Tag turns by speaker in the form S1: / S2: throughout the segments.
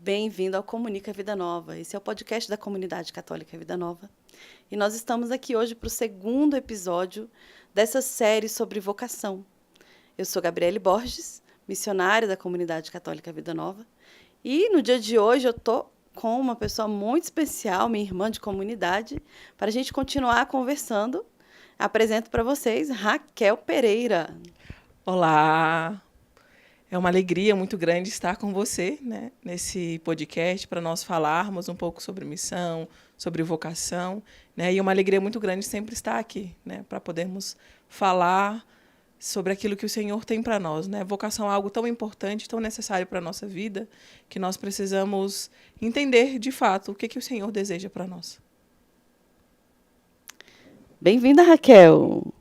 S1: Bem-vindo ao Comunica Vida Nova. Esse é o podcast da Comunidade Católica Vida Nova. E nós estamos aqui hoje para o segundo episódio dessa série sobre vocação. Eu sou Gabriele Borges, missionária da Comunidade Católica Vida Nova. E no dia de hoje eu estou com uma pessoa muito especial, minha irmã de comunidade, para a gente continuar conversando. Apresento para vocês Raquel Pereira.
S2: Olá! É uma alegria muito grande estar com você, né, nesse podcast para nós falarmos um pouco sobre missão, sobre vocação, né, e uma alegria muito grande sempre estar aqui, né, para podermos falar sobre aquilo que o Senhor tem para nós, né? Vocação é algo tão importante, tão necessário para a nossa vida, que nós precisamos entender de fato o que o Senhor deseja para nós.
S1: Bem-vinda, Raquel.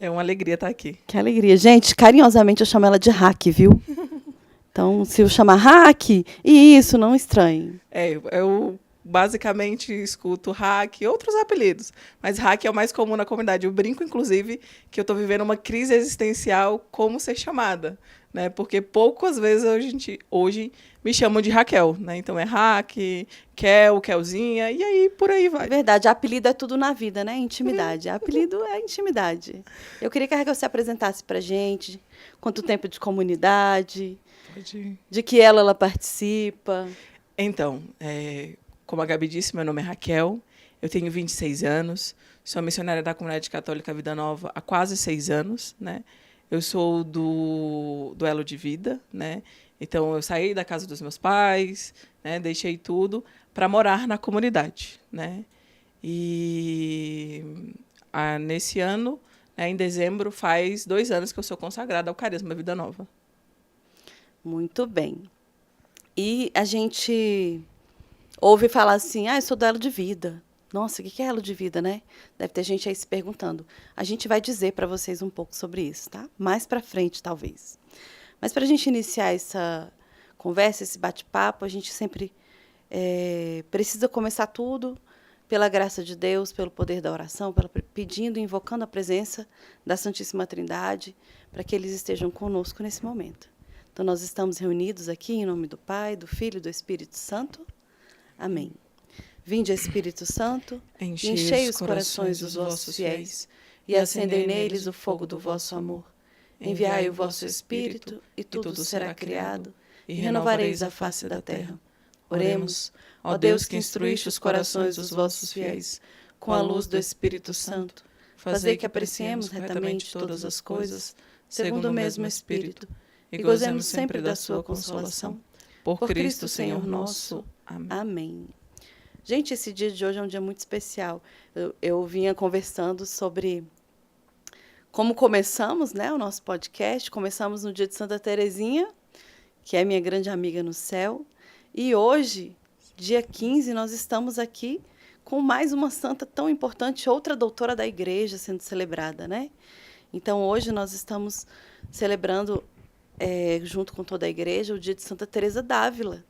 S2: É uma alegria estar aqui.
S1: Que alegria. Gente, carinhosamente eu chamo ela de Hack, viu? Então, se eu chamar Hack, e isso, não estranhe.
S2: Eu basicamente escuto Hack e outros apelidos, mas Hack é o mais comum na comunidade. Eu brinco, inclusive, que eu estou vivendo uma crise existencial como ser chamada, né? Porque poucas vezes hoje me chamam de Raquel, né? Então é Hack, Kelzinha, e aí por aí vai.
S1: É verdade, apelido é tudo na vida, né? Intimidade. Apelido é intimidade. Eu queria que a Raquel se apresentasse pra gente, quanto tempo de comunidade, de que ela participa.
S2: Então, como a Gabi disse, meu nome é Raquel, eu tenho 26 anos, sou missionária da Comunidade Católica Vida Nova há quase 6 anos, né? Eu sou do Elo de Vida, né? Então, eu saí da casa dos meus pais, né? Deixei tudo para morar na comunidade, né? E nesse ano, né, em dezembro, faz 2 anos que eu sou consagrada ao Carisma Vida Nova.
S1: Muito bem. E a gente ouve falar assim, eu sou do Elo de Vida. Nossa, o que é Elo de Vida, né? Deve ter gente aí se perguntando. A gente vai dizer para vocês um pouco sobre isso, tá? Mais para frente, talvez. Mas para a gente iniciar essa conversa, esse bate-papo, a gente sempre precisa começar tudo pela graça de Deus, pelo poder da oração, pedindo e invocando a presença da Santíssima Trindade, para que eles estejam conosco nesse momento. Então, nós estamos reunidos aqui em nome do Pai, do Filho e do Espírito Santo. Amém. Vinde, Espírito Santo, enchei os corações dos vossos fiéis e acendei neles o fogo do vosso amor. Enviai o vosso Espírito e tudo será criado e renovareis a face da terra. Oremos, ó Deus que instruíste os corações dos vossos fiéis com a luz do Espírito Santo, fazei que apreciemos retamente todas as coisas, segundo o mesmo Espírito, e gozemos sempre da sua consolação. Por Cristo, Senhor nosso. Amém. Amém. Gente, esse dia de hoje é um dia muito especial. Eu vinha conversando sobre como começamos, né, o nosso podcast. Começamos no dia de Santa Teresinha, que é minha grande amiga no céu. E hoje, dia 15, nós estamos aqui com mais uma santa tão importante, outra doutora da igreja sendo celebrada, né? Então, hoje nós estamos celebrando, junto com toda a igreja, o dia de Santa Teresa d'Ávila,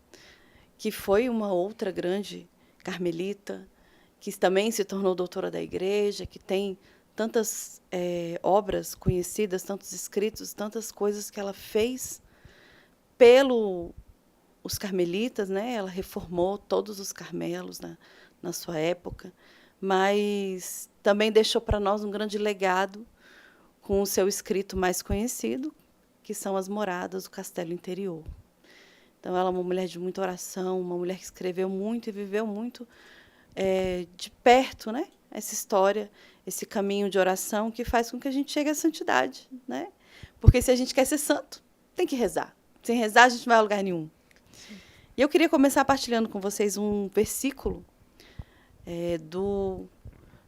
S1: que foi uma outra grande carmelita, que também se tornou doutora da igreja, que tem tantas obras conhecidas, tantos escritos, tantas coisas que ela fez os carmelitas, né? Ela reformou todos os carmelos na sua época, mas também deixou para nós um grande legado com o seu escrito mais conhecido, que são as Moradas do Castelo Interior. Então, ela é uma mulher de muita oração, uma mulher que escreveu muito e viveu muito de perto, né? Essa história, esse caminho de oração que faz com que a gente chegue à santidade, né? Porque se a gente quer ser santo, tem que rezar. Sem rezar, a gente não vai a lugar nenhum. Sim. E eu queria começar partilhando com vocês um versículo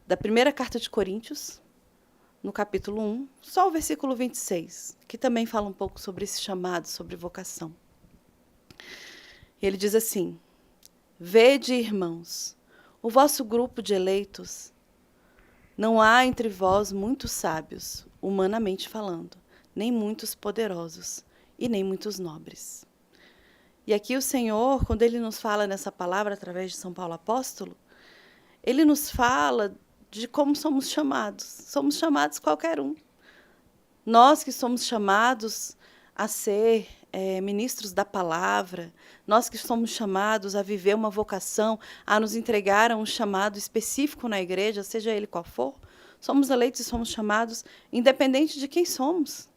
S1: da primeira carta de Coríntios, no capítulo 1, só o versículo 26, que também fala um pouco sobre esse chamado, sobre vocação. Ele diz assim: Vede, irmãos, o vosso grupo de eleitos, não há entre vós muitos sábios, humanamente falando, nem muitos poderosos, e nem muitos nobres. E aqui o Senhor, quando Ele nos fala nessa palavra, através de São Paulo Apóstolo, Ele nos fala de como somos chamados. Somos chamados qualquer um. Nós que somos chamados a ser ministros da palavra, nós que somos chamados a viver uma vocação, a nos entregar a um chamado específico na igreja, seja ele qual for, somos eleitos e somos chamados, independente de quem somos.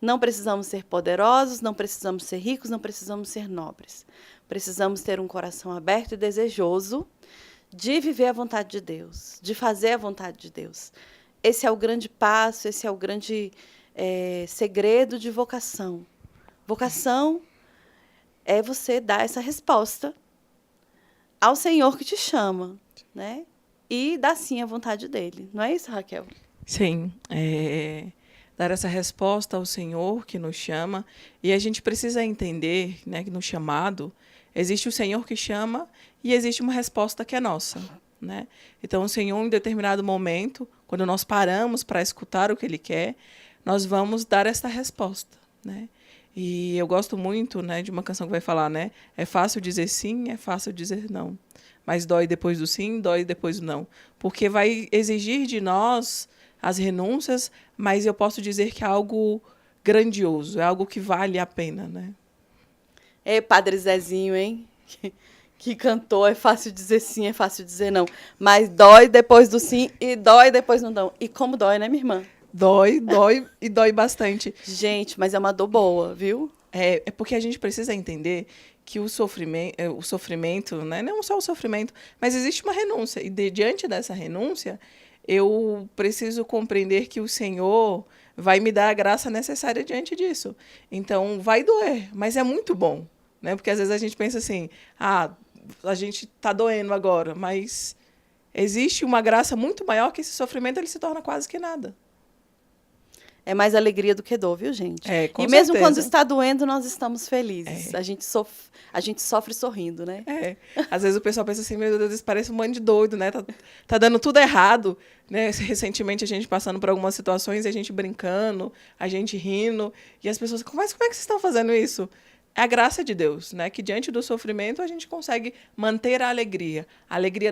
S1: Não precisamos ser poderosos, não precisamos ser ricos, não precisamos ser nobres. Precisamos ter um coração aberto e desejoso de viver a vontade de Deus, de fazer a vontade de Deus. Esse é o grande passo, esse é o grande segredo de vocação. Vocação é você dar essa resposta ao Senhor que te chama, né? E dar sim a vontade dele. Não é isso, Raquel?
S2: Sim, dar essa resposta ao Senhor que nos chama. E a gente precisa entender, né, que no chamado existe o Senhor que chama e existe uma resposta que é nossa, né? Então, o Senhor, em determinado momento, quando nós paramos para escutar o que Ele quer, nós vamos dar essa resposta, né? E eu gosto muito, né, de uma canção que vai falar, né? É fácil dizer sim, é fácil dizer não. Mas dói depois do sim, dói depois do não. Porque vai exigir de nós as renúncias, mas eu posso dizer que é algo grandioso, é algo que vale a pena, né?
S1: É Padre Zezinho, hein? Que cantou, é fácil dizer sim, é fácil dizer não. Mas dói depois do sim e dói depois do não. E como dói, né, minha irmã?
S2: Dói, dói e dói bastante.
S1: Gente, mas é uma dor boa, viu?
S2: É porque a gente precisa entender que o sofrimento, né? Não só o sofrimento, mas existe uma renúncia. E diante dessa renúncia, eu preciso compreender que o Senhor vai me dar a graça necessária diante disso. Então, vai doer, mas é muito bom, né? Porque às vezes a gente pensa assim, a gente está doendo agora, mas existe uma graça muito maior que esse sofrimento ele se torna quase que nada.
S1: É mais alegria do que dor, viu, gente?
S2: Com
S1: e mesmo
S2: certeza.
S1: quando está doendo, nós estamos felizes. A gente sofre sorrindo, né?
S2: Às vezes o pessoal pensa assim, meu Deus, isso parece um monte de doido, né? Tá dando tudo errado, né? Recentemente a gente passando por algumas situações, a gente brincando, a gente rindo, e as pessoas, mas como é que vocês estão fazendo isso? É a graça de Deus, né? Que diante do sofrimento a gente consegue manter a alegria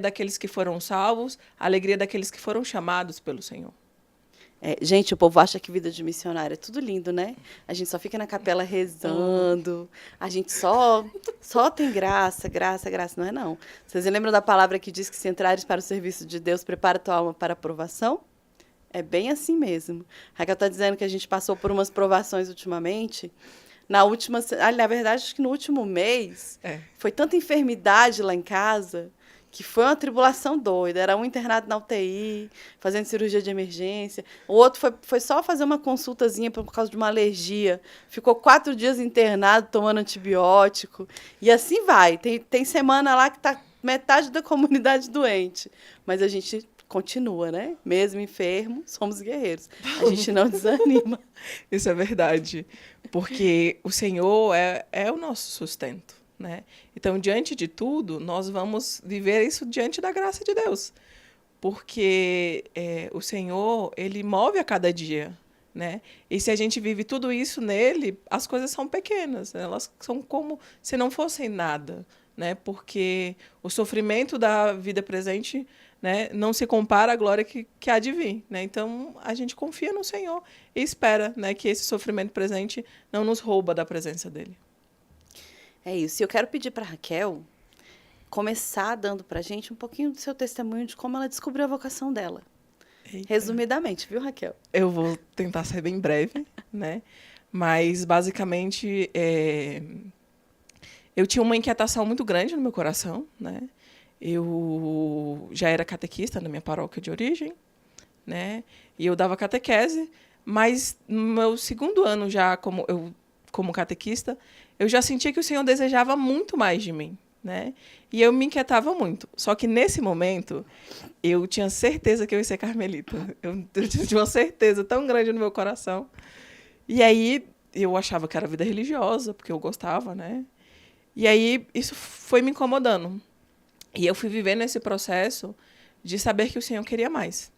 S2: daqueles que foram salvos, a alegria daqueles que foram chamados pelo Senhor.
S1: Gente, o povo acha que vida de missionário é tudo lindo, né? A gente só fica na capela rezando, a gente só tem graça, não é não. Vocês lembram da palavra que diz que se entrares para o serviço de Deus, prepara tua alma para a provação? É bem assim mesmo. A Raquel está dizendo que a gente passou por umas provações ultimamente. Na verdade, acho que no último mês, foi tanta enfermidade lá em casa que foi uma tribulação doida. Era um internado na UTI, fazendo cirurgia de emergência. O outro foi só fazer uma consultazinha por causa de uma alergia. Ficou 4 dias internado, tomando antibiótico. E assim vai. Tem semana lá que está metade da comunidade doente. Mas a gente continua, né? Mesmo enfermo, somos guerreiros. A gente não desanima.
S2: Isso é verdade. Porque o Senhor é o nosso sustento, né? Então, diante de tudo, nós vamos viver isso diante da graça de Deus. Porque o Senhor, Ele move a cada dia, né? E se a gente vive tudo isso nele, as coisas são pequenas, né? Elas são como se não fossem nada, né? Porque o sofrimento da vida presente, né, não se compara à glória que há de vir, né? Então, a gente confia no Senhor e espera, né, que esse sofrimento presente não nos rouba da presença dele.
S1: É isso. E eu quero pedir para a Raquel começar dando para a gente um pouquinho do seu testemunho de como ela descobriu a vocação dela.
S2: Eita.
S1: Resumidamente, viu, Raquel?
S2: Eu vou tentar ser bem breve, né? Mas, basicamente, eu tinha uma inquietação muito grande no meu coração, né? Eu já era catequista na minha paróquia de origem, né? E eu dava catequese, mas no meu 2º ano já como catequista, eu já sentia que o Senhor desejava muito mais de mim, né? E eu me inquietava muito. Só que, nesse momento, eu tinha certeza que eu ia ser carmelita. Eu tinha uma certeza tão grande no meu coração. E aí, eu achava que era vida religiosa, porque eu gostava, né? E aí, isso foi me incomodando. E eu fui vivendo esse processo de saber que o Senhor queria mais.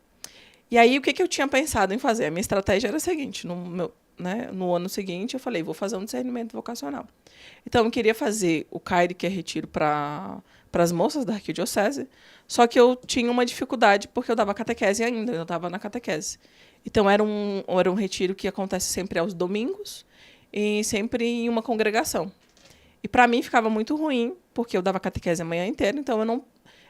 S2: E aí, o que eu tinha pensado em fazer? A minha estratégia era a seguinte, no ano seguinte, eu falei, vou fazer um discernimento vocacional. Então, eu queria fazer o CAIRE, que é retiro para as moças da arquidiocese, só que eu tinha uma dificuldade, porque eu dava catequese ainda, eu estava na catequese. Então, era um retiro que acontece sempre aos domingos, e sempre em uma congregação. E para mim ficava muito ruim, porque eu dava catequese a manhã inteira, então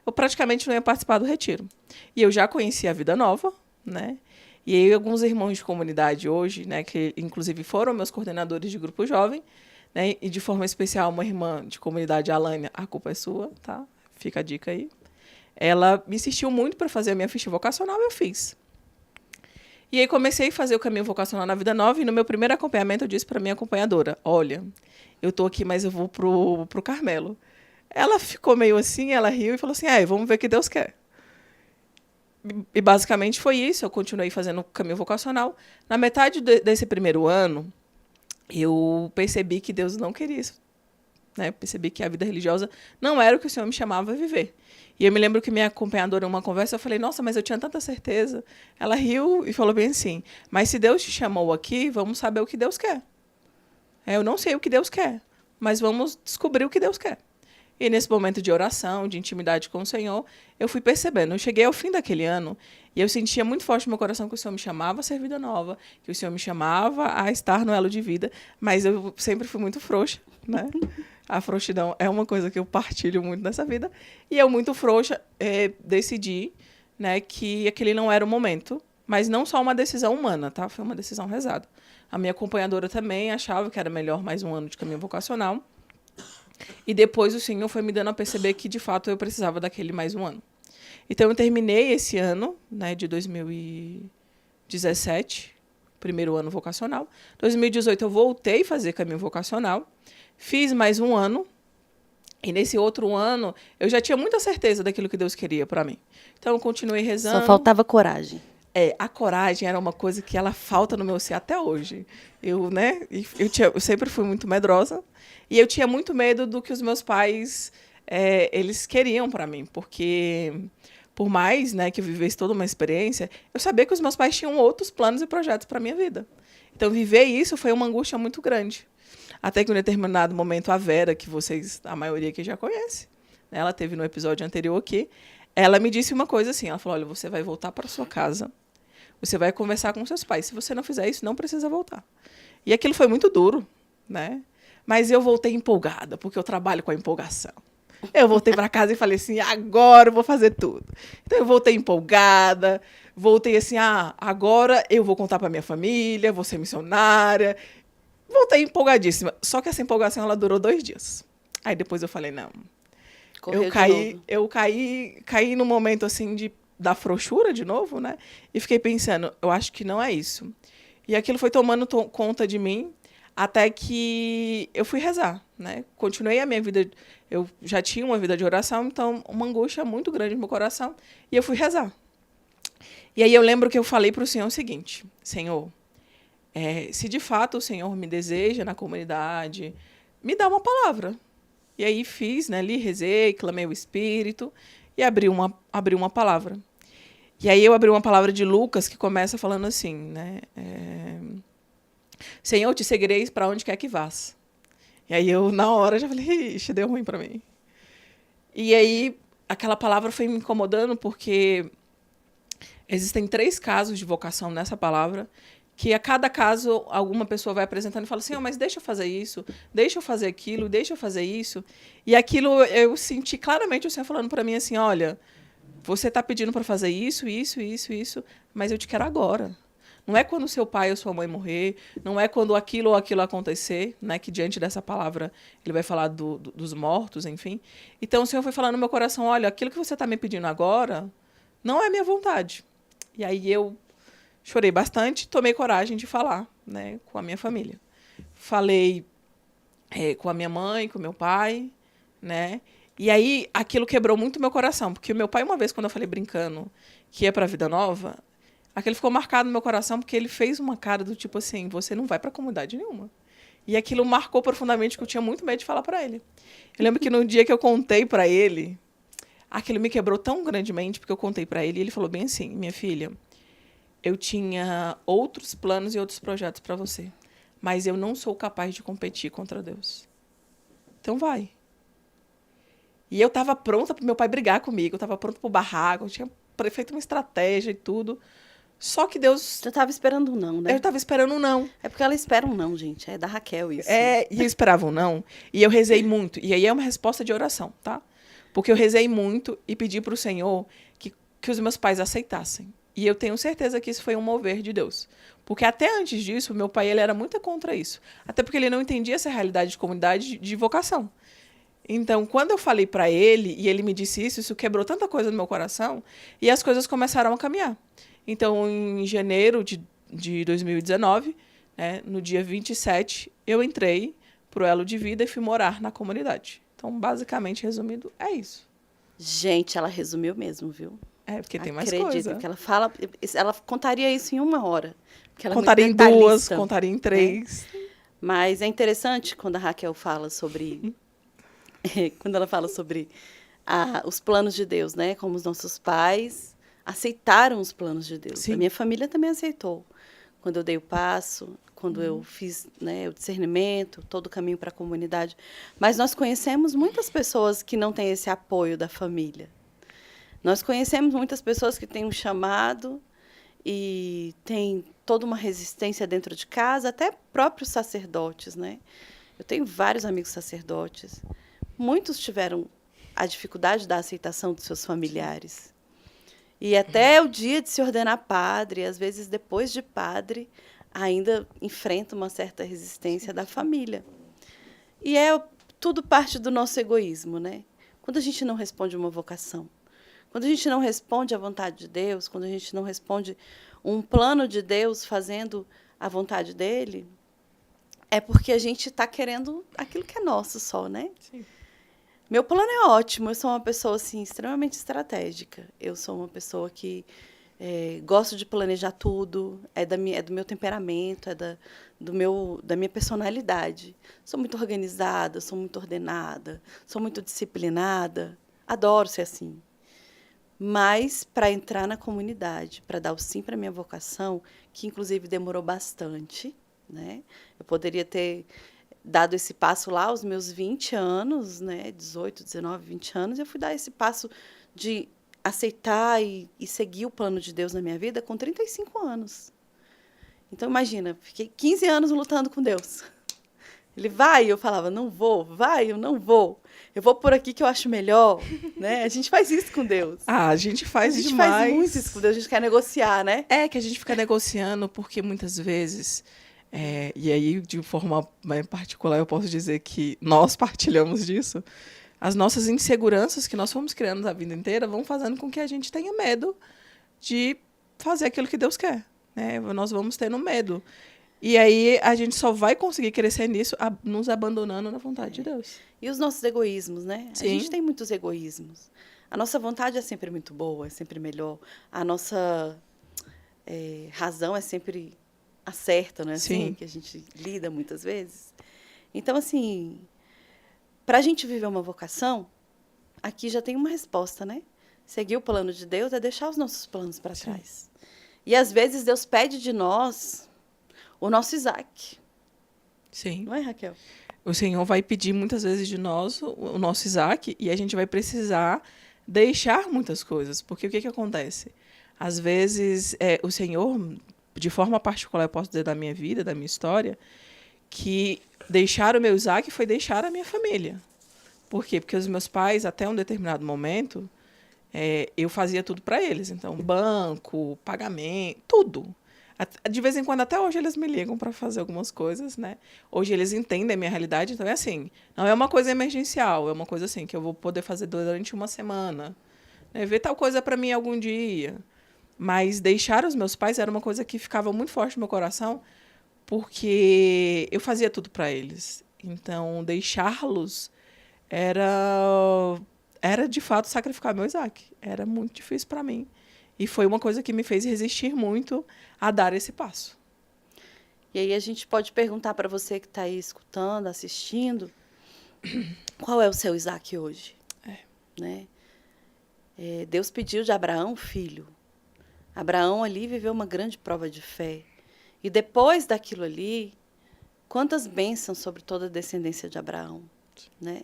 S2: eu praticamente não ia participar do retiro. E eu já conhecia a Vida Nova, né? E aí alguns irmãos de comunidade hoje, né, que inclusive foram meus coordenadores de grupo jovem, né, e de forma especial uma irmã de comunidade, a Alânia, a culpa é sua, tá? Fica a dica aí. Ela me insistiu muito para fazer a minha ficha vocacional e eu fiz. E aí comecei a fazer o caminho vocacional na Vida Nova e no meu primeiro acompanhamento eu disse para minha acompanhadora, olha, eu tô aqui, mas eu vou pro Carmelo. Ela ficou meio assim, ela riu e falou assim, vamos ver o que Deus quer. E basicamente foi isso, eu continuei fazendo o caminho vocacional. Na metade desse primeiro ano, eu percebi que Deus não queria isso. Né? Percebi que a vida religiosa não era o que o Senhor me chamava a viver. E eu me lembro que minha acompanhadora, em uma conversa, eu falei, nossa, mas eu tinha tanta certeza. Ela riu e falou bem assim, mas se Deus te chamou aqui, vamos saber o que Deus quer. Eu não sei o que Deus quer, mas vamos descobrir o que Deus quer. E nesse momento de oração, de intimidade com o Senhor, eu fui percebendo. Eu cheguei ao fim daquele ano e eu sentia muito forte no meu coração que o Senhor me chamava a ser vida nova, que o Senhor me chamava a estar no elo de vida, mas eu sempre fui muito frouxa, né? A frouxidão é uma coisa que eu partilho muito nessa vida. E eu, muito frouxa, decidi, né, que aquele não era o momento. Mas não só uma decisão humana, tá? Foi uma decisão rezada. A minha acompanhadora também achava que era melhor mais um ano de caminho vocacional. E depois o Senhor foi me dando a perceber que, de fato, eu precisava daquele mais um ano. Então, eu terminei esse ano, né, de 2017, primeiro ano vocacional. 2018, eu voltei a fazer caminho vocacional. Fiz mais um ano. E nesse outro ano, eu já tinha muita certeza daquilo que Deus queria para mim. Então, eu continuei rezando.
S1: Só faltava coragem.
S2: A coragem era uma coisa que ela falta no meu ser até hoje. Eu, né, eu sempre fui muito medrosa. E eu tinha muito medo do que os meus pais eles queriam para mim. Porque, por mais, né, que eu vivesse toda uma experiência, eu sabia que os meus pais tinham outros planos e projetos para a minha vida. Então, viver isso foi uma angústia muito grande. Até que em um determinado momento, a Vera, que vocês, a maioria aqui já conhece, né, ela teve no episódio anterior aqui, ela me disse uma coisa assim, ela falou, olha, você vai voltar para sua casa, você vai conversar com seus pais, se você não fizer isso, não precisa voltar. E aquilo foi muito duro, né? Mas eu voltei empolgada, porque eu trabalho com a empolgação. Eu voltei para casa e falei assim, agora eu vou fazer tudo. Então eu voltei empolgada, voltei assim, agora eu vou contar para minha família, vou ser missionária. Voltei empolgadíssima. Só que essa empolgação ela durou 2 dias. Aí depois eu falei, não.
S1: Correu
S2: Eu caí no momento assim da frouxura de novo, né? E fiquei pensando, eu acho que não é isso. E aquilo foi tomando conta de mim até que eu fui rezar, né? Continuei a minha vida, eu já tinha uma vida de oração, então uma angústia muito grande no meu coração, e eu fui rezar. E aí eu lembro que eu falei para o Senhor o seguinte, Senhor, se de fato o Senhor me deseja na comunidade, me dá uma palavra. E aí fiz, né? Li, rezei, clamei o Espírito e abri uma palavra. E aí eu abri uma palavra de Lucas que começa falando assim, né? Senhor, te seguireis para onde quer que vás. E aí eu, na hora, já falei, ixi, deu ruim para mim. E aí aquela palavra foi me incomodando porque existem 3 casos de vocação nessa palavra, que a cada caso alguma pessoa vai apresentando e fala assim, mas deixa eu fazer isso, deixa eu fazer aquilo, deixa eu fazer isso. E aquilo eu senti claramente o Senhor falando para mim assim, olha, você está pedindo para fazer isso, isso, isso, isso, mas eu te quero agora. Não é quando seu pai ou sua mãe morrer, não é quando aquilo ou aquilo acontecer, né, que diante dessa palavra ele vai falar dos mortos, enfim. Então o Senhor foi falando no meu coração, olha, aquilo que você está me pedindo agora não é minha vontade. E aí eu chorei bastante, tomei coragem de falar, né, com a minha família. Falei com a minha mãe, com o meu pai, né? E aí aquilo quebrou muito meu coração, porque o meu pai, uma vez, quando eu falei brincando que ia para a Vida Nova, aquilo ficou marcado no meu coração, porque ele fez uma cara do tipo assim, você não vai para comunidade nenhuma. E aquilo marcou profundamente, que eu tinha muito medo de falar para ele. Eu lembro que no dia que eu contei para ele, aquilo me quebrou tão grandemente, porque eu contei para ele, e ele falou bem assim, minha filha, eu tinha outros planos e outros projetos para você, mas eu não sou capaz de competir contra Deus. Então vai. E eu estava pronta para meu pai brigar comigo, eu estava pronta para o barraco, eu tinha feito uma estratégia e tudo, Só que Deus,
S1: Você estava esperando um não,
S2: eu
S1: né?
S2: estava esperando um não.
S1: É porque ela espera um não, gente. É da Raquel isso.
S2: E eu esperava um não. E eu rezei muito. E aí é uma resposta de oração, tá? Porque eu rezei muito e pedi para o Senhor que os meus pais aceitassem. E eu tenho certeza que isso foi um mover de Deus. Porque até antes disso, meu pai ele era muito contra isso. Até porque ele não entendia essa realidade de comunidade de vocação. Então, quando eu falei para ele e ele me disse isso quebrou tanta coisa no meu coração e as coisas começaram a caminhar. Então, em janeiro de 2019, né, no dia 27, eu entrei pro Elo de Vida e fui morar na comunidade. Então, basicamente, resumindo, é isso.
S1: Gente, ela resumiu mesmo, viu?
S2: É, porque tem mais
S1: Acredito
S2: coisa.
S1: que ela contaria isso em 1 hora. Porque ela é muito
S2: Contaria em 2,
S1: detalhista,
S2: contaria em
S1: né?
S2: 3.
S1: Mas é interessante quando a Raquel fala sobre quando ela fala sobre os planos de Deus, né? Como os nossos pais aceitaram os planos de Deus.
S2: Sim.
S1: A minha família também aceitou. Quando eu dei o passo, quando eu fiz, né, o discernimento, todo o caminho para a comunidade. Mas nós conhecemos muitas pessoas que não têm esse apoio da família. Nós conhecemos muitas pessoas que têm um chamado e têm toda uma resistência dentro de casa, até próprios sacerdotes, né? Eu tenho vários amigos sacerdotes. Muitos tiveram a dificuldade da aceitação dos seus familiares. E até o dia de se ordenar padre, às vezes depois de padre, ainda enfrenta uma certa resistência da família. E tudo parte do nosso egoísmo, né? Quando a gente não responde uma vocação, quando a gente não responde à vontade de Deus, quando a gente não responde um plano de Deus fazendo a vontade dele, é porque a gente está querendo aquilo que é nosso só, né?
S2: Sim.
S1: Meu plano é ótimo, eu sou uma pessoa assim, extremamente estratégica. Eu sou uma pessoa que gosto de planejar tudo, é do meu temperamento, da minha personalidade. Sou muito organizada, sou muito ordenada, sou muito disciplinada, adoro ser assim. Mas para entrar na comunidade, para dar o sim para a minha vocação, que inclusive demorou bastante, né? Eu poderia ter dado esse passo lá aos meus 20 anos, né? 18, 19, 20 anos, eu fui dar esse passo de aceitar e seguir o plano de Deus na minha vida com 35 anos. Então, imagina, fiquei 15 anos lutando com Deus. Ele vai, eu falava, não vou, vai, eu não vou. Eu vou por aqui que eu acho melhor, né? A gente faz isso com Deus.
S2: A gente faz
S1: demais. A gente
S2: demais.
S1: faz muito isso com Deus, a gente quer negociar, né?
S2: É que a gente fica negociando porque muitas vezes, e aí de forma particular eu posso dizer que nós partilhamos disso, as nossas inseguranças que nós fomos criando a vida inteira vão fazendo com que a gente tenha medo de fazer aquilo que Deus quer, né? Nós vamos tendo medo. E aí a gente só vai conseguir crescer nisso nos abandonando na vontade de Deus.
S1: E os nossos egoísmos, né?
S2: Sim.
S1: A gente tem muitos egoísmos. A nossa vontade é sempre muito boa, é sempre melhor. A nossa razão é sempre a certa, não é assim?
S2: Sim.
S1: Que a gente lida muitas vezes. Então, assim, para a gente viver uma vocação, aqui já tem uma resposta, né? Seguir o plano de Deus é deixar os nossos planos para trás. E, às vezes, Deus pede de nós o nosso Isaac.
S2: Sim.
S1: Não é, Raquel?
S2: O Senhor vai pedir muitas vezes de nós o nosso Isaac e a gente vai precisar deixar muitas coisas. Porque o que acontece? Às vezes, o Senhor, de forma particular, eu posso dizer da minha vida, da minha história, que deixar o meu Isaac foi deixar a minha família. Por quê? Porque os meus pais, até um determinado momento, eu fazia tudo para eles. Então, banco, pagamento, tudo. De vez em quando, até hoje, eles me ligam para fazer algumas coisas, né? Hoje eles entendem a minha realidade, então é assim, não é uma coisa emergencial, é uma coisa assim, que eu vou poder fazer durante uma semana. Né? Ver tal coisa para mim algum dia. Mas deixar os meus pais era uma coisa que ficava muito forte no meu coração, porque eu fazia tudo para eles. Então, deixá-los era de fato sacrificar meu Isaac. Era muito difícil para mim. E foi uma coisa que me fez resistir muito a dar esse passo.
S1: E aí a gente pode perguntar para você que está aí escutando, assistindo, qual é o seu Isaac hoje? Né? Deus pediu de Abraão filho. Abraão ali viveu uma grande prova de fé. E depois daquilo ali, quantas bênçãos sobre toda a descendência de Abraão, né?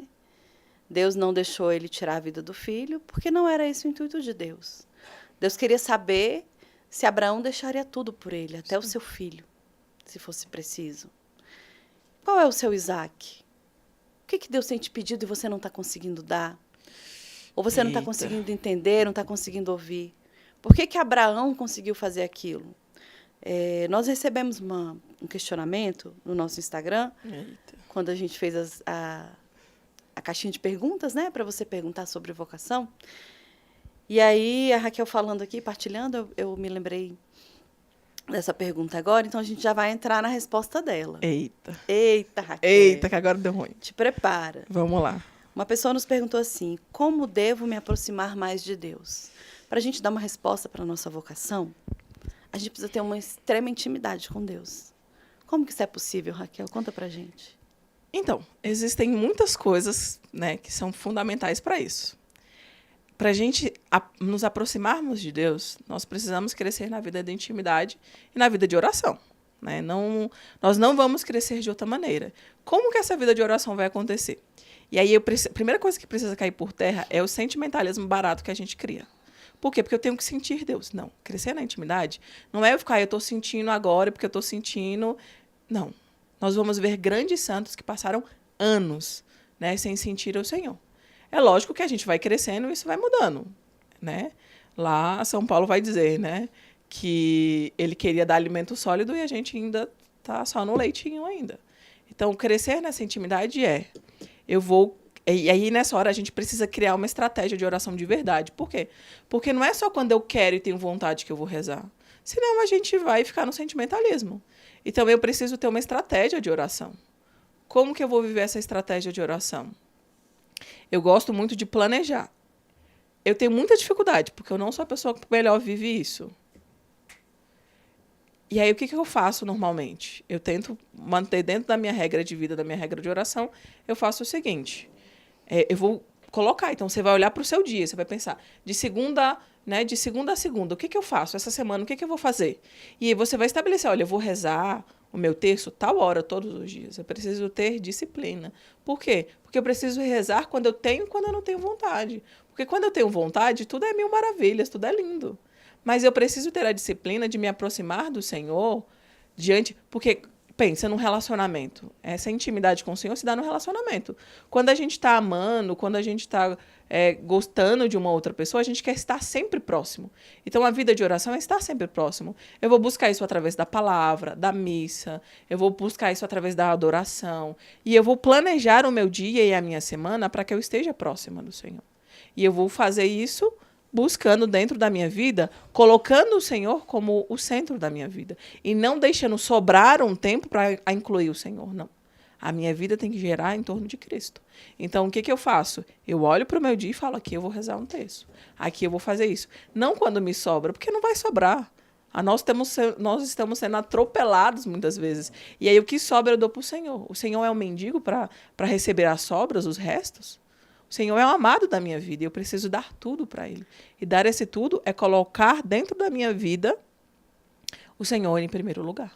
S1: Deus não deixou ele tirar a vida do filho, porque não era esse o intuito de Deus. Deus queria saber se Abraão deixaria tudo por ele, até o seu filho, se fosse preciso. Qual é o seu Isaac? O que Deus tem te pedido e você não está conseguindo dar? Ou você não está conseguindo entender, não está conseguindo ouvir? Por que Abraão conseguiu fazer aquilo? Nós recebemos um questionamento no nosso Instagram, quando a gente fez a caixinha de perguntas, né, para você perguntar sobre vocação. E aí, a Raquel falando aqui, partilhando, eu me lembrei dessa pergunta agora, então a gente já vai entrar na resposta dela. Eita, Raquel.
S2: Eita, que agora deu ruim.
S1: Te prepara.
S2: Vamos lá.
S1: Uma pessoa nos perguntou assim, como devo me aproximar mais de Deus? Para a gente dar uma resposta para a nossa vocação, a gente precisa ter uma extrema intimidade com Deus. Como que isso é possível, Raquel? Conta pra gente.
S2: Então, existem muitas coisas, né, que são fundamentais para isso. Para a gente nos aproximarmos de Deus, nós precisamos crescer na vida de intimidade e na vida de oração. Né? Nós não vamos crescer de outra maneira. Como que essa vida de oração vai acontecer? E aí, a primeira coisa que precisa cair por terra é o sentimentalismo barato que a gente cria. Por quê? Porque eu tenho que sentir Deus. Não, crescer na intimidade não é eu ficar, eu estou sentindo agora porque eu estou sentindo. Não. Nós vamos ver grandes santos que passaram anos, né, sem sentir o Senhor. É lógico que a gente vai crescendo e isso vai mudando. Né? Lá, São Paulo vai dizer, né, que ele queria dar alimento sólido e a gente ainda está só no leitinho ainda. Então, crescer nessa intimidade E aí, nessa hora, a gente precisa criar uma estratégia de oração de verdade. Por quê? Porque não é só quando eu quero e tenho vontade que eu vou rezar. Senão, a gente vai ficar no sentimentalismo. Então, eu preciso ter uma estratégia de oração. Como que eu vou viver essa estratégia de oração? Eu gosto muito de planejar. Eu tenho muita dificuldade, porque eu não sou a pessoa que melhor vive isso. E aí, o que eu faço normalmente? Eu tento manter dentro da minha regra de vida, da minha regra de oração, eu faço o seguinte... eu vou colocar, então você vai olhar para o seu dia, você vai pensar, de segunda a segunda, o que eu faço? Essa semana, o que eu vou fazer? E aí você vai estabelecer, olha, eu vou rezar o meu terço tal hora, todos os dias. Eu preciso ter disciplina. Por quê? Porque eu preciso rezar quando eu tenho e quando eu não tenho vontade. Porque quando eu tenho vontade, tudo é mil maravilhas, tudo é lindo. Mas eu preciso ter a disciplina de me aproximar do Senhor porque... Pensa num relacionamento. Essa intimidade com o Senhor se dá no relacionamento. Quando a gente está amando, quando a gente está gostando de uma outra pessoa, a gente quer estar sempre próximo. Então, a vida de oração é estar sempre próximo. Eu vou buscar isso através da palavra, da missa, eu vou buscar isso através da adoração. E eu vou planejar o meu dia e a minha semana para que eu esteja próxima do Senhor. E eu vou fazer isso buscando dentro da minha vida, colocando o Senhor como o centro da minha vida. E não deixando sobrar um tempo para incluir o Senhor, não. A minha vida tem que girar em torno de Cristo. Então, o que eu faço? Eu olho para o meu dia e falo, aqui eu vou rezar um terço. Aqui eu vou fazer isso. Não quando me sobra, porque não vai sobrar. Nós estamos sendo atropelados muitas vezes. E aí, o que sobra eu dou para o Senhor. O Senhor é um mendigo para receber as sobras, os restos? O Senhor é o amado da minha vida e eu preciso dar tudo para Ele. E dar esse tudo é colocar dentro da minha vida o Senhor em primeiro lugar.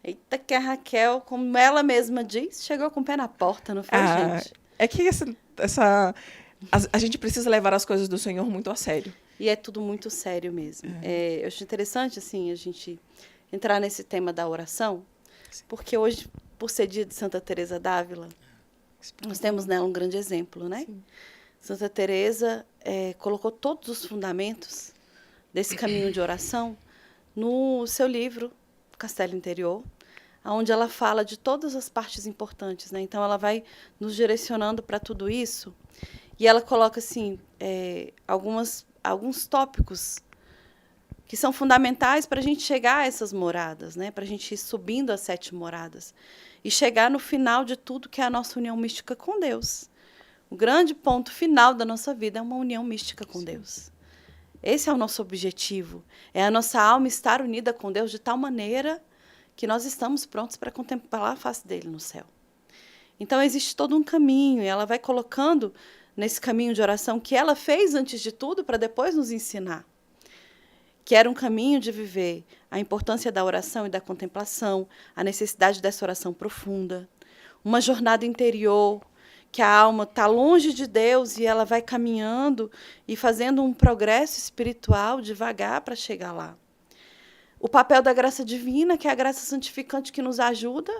S1: Eita, que a Raquel, como ela mesma diz, chegou com o pé na porta, não foi, gente?
S2: É que a gente precisa levar as coisas do Senhor muito a sério.
S1: E é tudo muito sério mesmo. Eu acho interessante, assim, a gente entrar nesse tema da oração, porque hoje, por ser dia de Santa Teresa d'Ávila, nós temos nela um grande exemplo, né? Sim. Santa Teresa colocou todos os fundamentos desse caminho de oração no seu livro, Castelo Interior, onde ela fala de todas as partes importantes, né? Então, ela vai nos direcionando para tudo isso e ela coloca, assim, alguns tópicos que são fundamentais para a gente chegar a essas moradas, né? Para a gente ir subindo as 7 moradas e chegar no final de tudo, que é a nossa união mística com Deus. O grande ponto final da nossa vida é uma união mística com Deus. Esse é o nosso objetivo. É a nossa alma estar unida com Deus de tal maneira que nós estamos prontos para contemplar a face dele no céu. Então, existe todo um caminho, e ela vai colocando nesse caminho de oração que ela fez antes de tudo para depois nos ensinar. Que era um caminho de viver a importância da oração e da contemplação, a necessidade dessa oração profunda, uma jornada interior, que a alma está longe de Deus e ela vai caminhando e fazendo um progresso espiritual devagar para chegar lá. o papel da graça divina, que é a graça santificante que nos ajuda,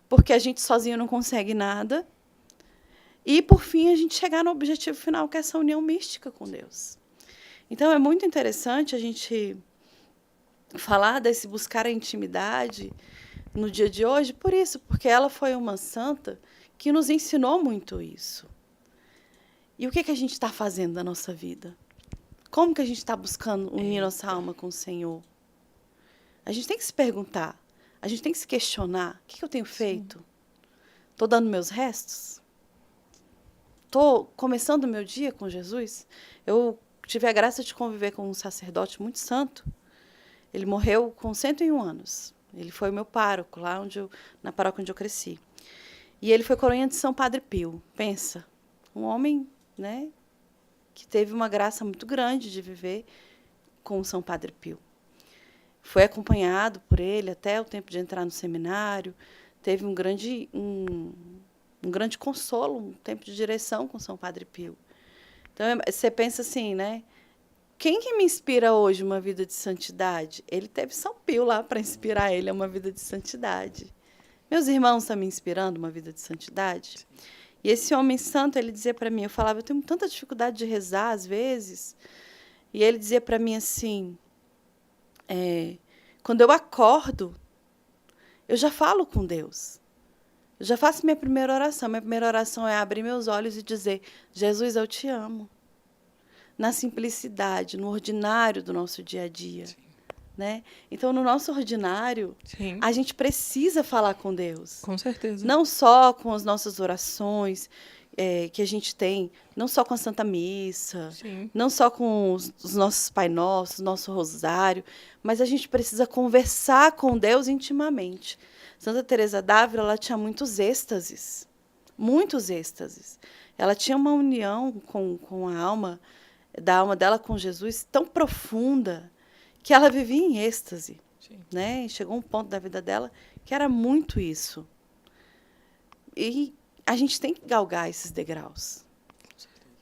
S1: porque a gente sozinho não consegue nada. E, por fim, a gente chegar no objetivo final, que é essa união mística com Deus. Então, é muito interessante a gente falar desse buscar a intimidade no dia de hoje, por isso, porque ela foi uma santa que nos ensinou muito isso. E o que a gente está fazendo da nossa vida? Como que a gente está buscando unir nossa alma com o Senhor? A gente tem que se perguntar, a gente tem que se questionar, o que eu tenho feito? Estou dando meus restos? Estou começando o meu dia com Jesus? Eu tive a graça de conviver com um sacerdote muito santo. Ele morreu com 101 anos. Ele foi o meu pároco, na paróquia onde eu cresci. E ele foi coroinha de São Padre Pio. Pensa, um homem, né, que teve uma graça muito grande de viver com São Padre Pio. Foi acompanhado por ele até o tempo de entrar no seminário. Teve um grande consolo, um tempo de direção com São Padre Pio. Então, você pensa assim, né? Quem que me inspira hoje uma vida de santidade? Ele teve São Pio lá para inspirar ele a uma vida de santidade. Meus irmãos estão me inspirando uma vida de santidade? Sim. E esse homem santo, ele dizia para mim, eu falava, eu tenho tanta dificuldade de rezar às vezes, e ele dizia para mim assim, quando eu acordo, eu já falo com Deus. Eu já faço minha primeira oração. Minha primeira oração é abrir meus olhos e dizer, Jesus, eu te amo. Na simplicidade, no ordinário do nosso dia a dia. Sim. Né? Então, no nosso ordinário, sim, a gente precisa falar com Deus.
S2: Com certeza.
S1: Não só com as nossas orações que a gente tem, não só com a Santa Missa, sim, não só com os nossos Pai Nossos, nosso rosário, mas a gente precisa conversar com Deus intimamente. Santa Teresa d'Ávila, ela tinha muitos êxtases. Muitos êxtases. Ela tinha uma união com a alma dela com Jesus tão profunda que ela vivia em êxtase. Né? E chegou um ponto da vida dela que era muito isso. E a gente tem que galgar esses degraus.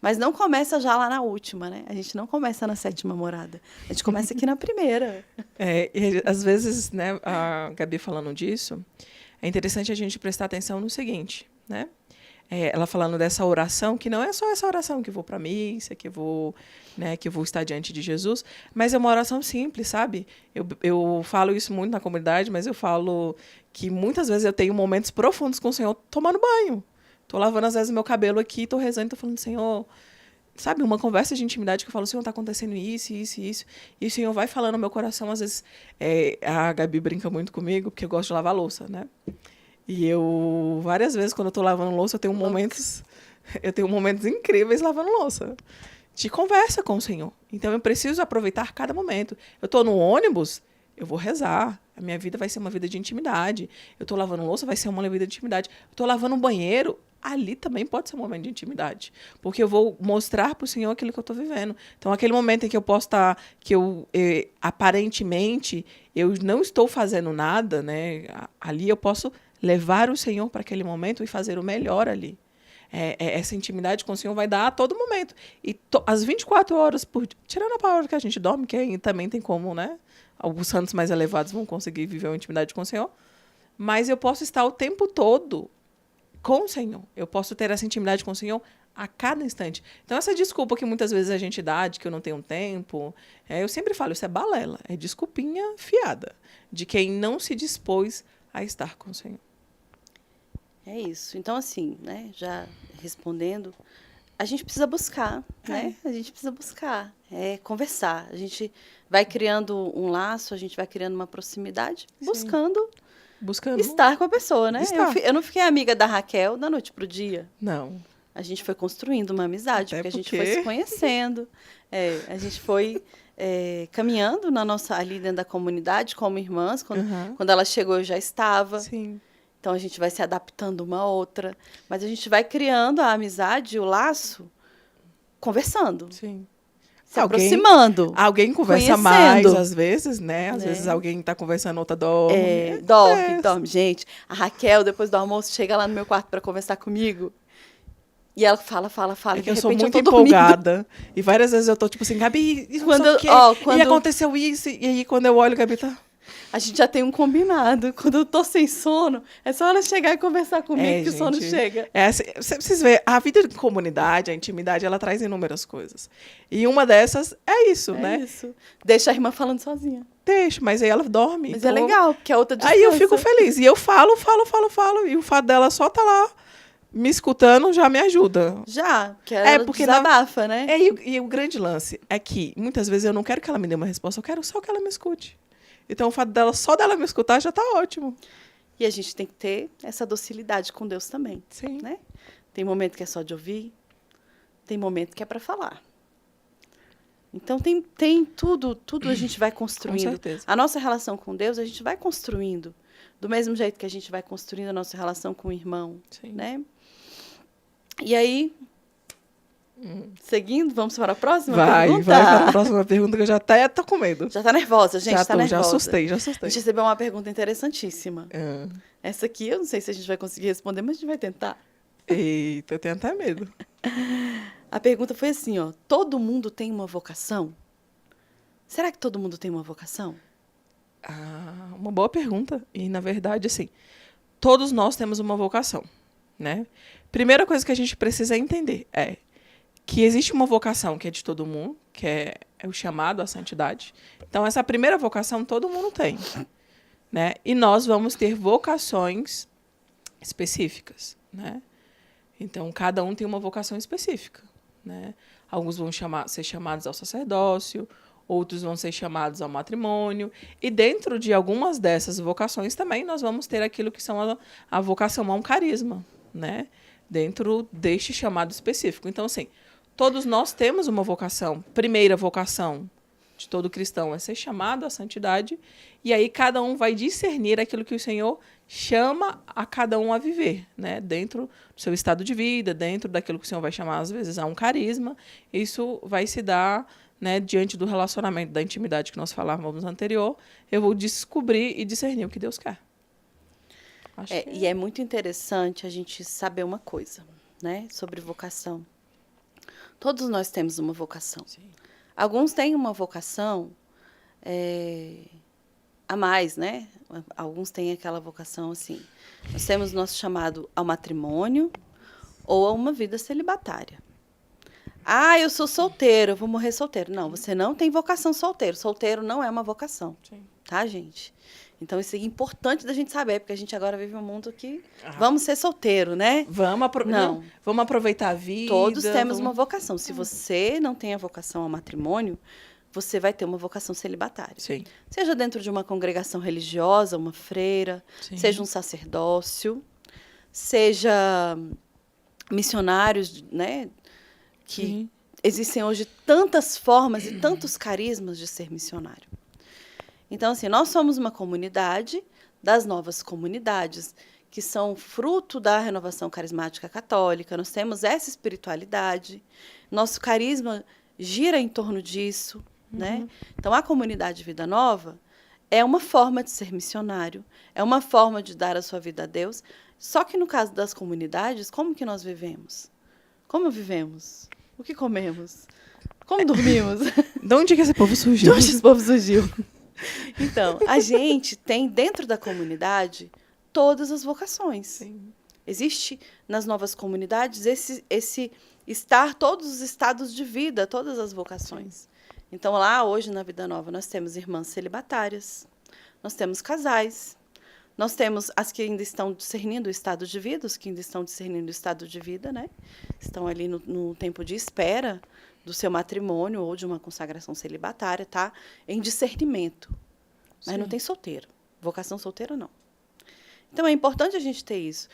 S1: Mas não começa já lá na última, né? A gente não começa na 7ª morada. A gente começa aqui na primeira.
S2: E, às vezes, né, a Gabi falando disso, é interessante a gente prestar atenção no seguinte, né? Ela falando dessa oração, que não é só essa oração que eu vou para a missa, que eu vou estar diante de Jesus, mas é uma oração simples, sabe? Eu falo isso muito na comunidade, mas eu falo que muitas vezes eu tenho momentos profundos com o Senhor tomando banho. Estou lavando, às vezes, meu cabelo aqui, estou rezando, estou falando, Senhor... Sabe, uma conversa de intimidade que eu falo, Senhor, está acontecendo isso, isso, isso. E o Senhor vai falando no meu coração, às vezes... a Gabi brinca muito comigo, porque eu gosto de lavar louça, né? E eu, várias vezes, quando eu estou lavando louça, eu tenho momentos incríveis lavando louça. De conversa com o Senhor. Então, eu preciso aproveitar cada momento. Eu estou no ônibus, eu vou rezar. A minha vida vai ser uma vida de intimidade. Eu estou lavando louça, vai ser uma vida de intimidade. Eu estou lavando um banheiro, ali também pode ser um momento de intimidade. Porque eu vou mostrar para o Senhor aquilo que eu estou vivendo. Então, aquele momento em que eu posso estar... que eu, aparentemente, eu não estou fazendo nada, né? Ali eu posso levar o Senhor para aquele momento e fazer o melhor ali. Essa intimidade com o Senhor vai dar a todo momento. E às 24 horas por dia, tirando a hora que a gente dorme, que aí também tem como, né? Alguns santos mais elevados vão conseguir viver uma intimidade com o Senhor. Mas eu posso estar o tempo todo com o Senhor. Eu posso ter essa intimidade com o Senhor a cada instante. Então, essa desculpa que muitas vezes a gente dá de que eu não tenho tempo, eu sempre falo, isso é balela. É desculpinha fiada de quem não se dispôs a estar com o Senhor.
S1: É isso. Então, assim, né, já respondendo, a gente precisa buscar, né? A gente precisa buscar, conversar. A gente vai criando um laço, a gente vai criando uma proximidade, buscando estar com a pessoa, né? Eu não fiquei amiga da Raquel da noite pro dia.
S2: Não.
S1: A gente foi construindo uma amizade, porque a gente foi se conhecendo. A gente foi caminhando ali dentro da comunidade como irmãs. Quando ela chegou, eu já estava.
S2: Sim.
S1: Então, a gente vai se adaptando uma a outra. Mas a gente vai criando a amizade, o laço, conversando.
S2: Sim.
S1: Se aproximando.
S2: Alguém conversa mais, às vezes, né? Às vezes alguém está conversando, outra dorme.
S1: Dorme. Gente, a Raquel, depois do almoço, chega lá no meu quarto para conversar comigo. E ela fala,
S2: É
S1: e
S2: que
S1: de
S2: eu sou
S1: repente eu
S2: muito
S1: tô dormindo.
S2: empolgada. E várias vezes eu tô tipo assim, Gabi, isso
S1: Quando,
S2: não sei o quê.
S1: quando
S2: E aconteceu isso. E aí, quando eu olho, Gabi tá...
S1: a gente já tem um combinado. Quando eu tô sem sono, é só ela chegar e conversar comigo que o sono
S2: gente.
S1: chega.
S2: Vocês veem, a vida de comunidade, a intimidade, ela traz inúmeras coisas. E uma dessas é isso,
S1: É
S2: né?
S1: isso. Deixa a irmã falando sozinha.
S2: Deixa, mas aí ela dorme.
S1: Mas
S2: então...
S1: é legal, porque a outra descansa.
S2: Aí eu fico feliz. E eu falo. E o fato dela só tá lá me escutando já me ajuda.
S1: Já, que ela
S2: porque
S1: desabafa, né?
S2: E o grande lance é que muitas vezes eu não quero que ela me dê uma resposta, eu quero só que ela me escute. Então o fato só dela me escutar já tá ótimo.
S1: E a gente tem que ter essa docilidade com Deus também,
S2: Sim.
S1: né? Tem momento que é só de ouvir, tem momento que é para falar. Então tem tudo a gente vai construindo.
S2: Com certeza.
S1: A nossa relação com Deus a gente vai construindo do mesmo jeito que a gente vai construindo a nossa relação com o irmão,
S2: Sim.
S1: né? E aí, seguindo, vamos para a próxima pergunta?
S2: Vai para a próxima pergunta que eu já até tô com medo.
S1: Já tá nervosa, gente, tá nervosa.
S2: Já assustei.
S1: A gente recebeu uma pergunta interessantíssima.
S2: Ah.
S1: Essa aqui eu não sei se a gente vai conseguir responder, mas a gente vai tentar.
S2: Eita, eu tenho até medo.
S1: A pergunta foi assim, ó: todo mundo tem uma vocação? Será que todo mundo tem uma vocação?
S2: Uma boa pergunta. E, na verdade, assim, todos nós temos uma vocação, né? Primeira coisa que a gente precisa entender é que existe uma vocação que é de todo mundo, que é o chamado à santidade. Então, essa primeira vocação todo mundo tem, né? E nós vamos ter vocações específicas, né? Então, cada um tem uma vocação específica, né? Alguns vão ser chamados ao sacerdócio, outros vão ser chamados ao matrimônio. E dentro de algumas dessas vocações também nós vamos ter aquilo que são a vocação a um carisma, né? Dentro deste chamado específico. Então, assim, todos nós temos uma vocação. Primeira vocação de todo cristão é ser chamado à santidade. E aí cada um vai discernir aquilo que o Senhor chama a cada um a viver, né? Dentro do seu estado de vida, dentro daquilo que o Senhor vai chamar, às vezes, a um carisma. Isso vai se dar, né, diante do relacionamento, da intimidade que nós falávamos anterior. Eu vou descobrir e discernir o que Deus quer.
S1: E é muito interessante a gente saber uma coisa, né, sobre vocação. Todos nós temos uma vocação.
S2: Sim.
S1: Alguns têm uma vocação a mais, né? Alguns têm aquela vocação assim. Nós temos o nosso chamado ao matrimônio ou a uma vida celibatária. Eu sou solteiro, eu vou morrer solteiro. Não, você não tem vocação solteiro. Solteiro não é uma vocação.
S2: Sim.
S1: Tá, gente? Então, isso é importante da gente saber, porque a gente agora vive um mundo que vamos ser solteiro, né?
S2: Vamos aproveitar a vida.
S1: Todos temos uma vocação. Se você não tem a vocação ao matrimônio, você vai ter uma vocação celibatária.
S2: Sim.
S1: Seja dentro de uma congregação religiosa, uma freira,
S2: Sim.
S1: seja um sacerdócio, seja missionários, né? Que
S2: Sim.
S1: existem hoje tantas formas e tantos carismas de ser missionário. Então, assim, nós somos uma comunidade das novas comunidades, que são fruto da renovação carismática católica. Nós temos essa espiritualidade. Nosso carisma gira em torno disso, né? Então, a comunidade Vida Nova é uma forma de ser missionário, é uma forma de dar a sua vida a Deus. Só que, no caso das comunidades, como que nós vivemos? Como vivemos? O que comemos? Como dormimos?
S2: De onde que esse povo surgiu?
S1: De onde esse povo surgiu? Então, a gente tem dentro da comunidade todas as vocações.
S2: Sim.
S1: Existe nas novas comunidades esse estar, todos os estados de vida, todas as vocações. Sim. Então, lá hoje na Vida Nova, nós temos irmãs celibatárias, nós temos casais, nós temos as que ainda estão discernindo o estado de vida, os que ainda estão discernindo o estado de vida, né? Estão ali no tempo de espera do seu matrimônio ou de uma consagração celibatária, tá? Em discernimento. Mas não tem solteiro. Vocação solteira, não. Então, é importante a gente ter isso.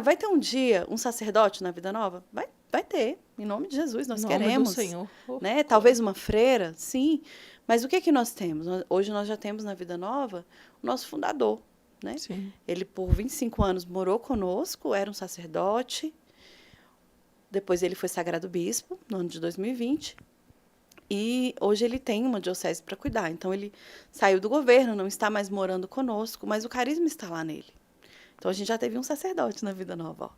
S1: Vai ter um dia um sacerdote na Vida Nova? Vai ter. Em nome de Jesus, nós queremos.
S2: Do Senhor.
S1: Né? Talvez uma freira, sim. Mas o que nós temos? Hoje nós já temos na Vida Nova o nosso fundador, né?
S2: Sim.
S1: Ele, por 25 anos, morou conosco, era um sacerdote. Depois ele foi sagrado bispo, no ano de 2020. E hoje ele tem uma diocese para cuidar. Então, ele saiu do governo, não está mais morando conosco, mas o carisma está lá nele. Então, a gente já teve um sacerdote na Vida Nova. Ó.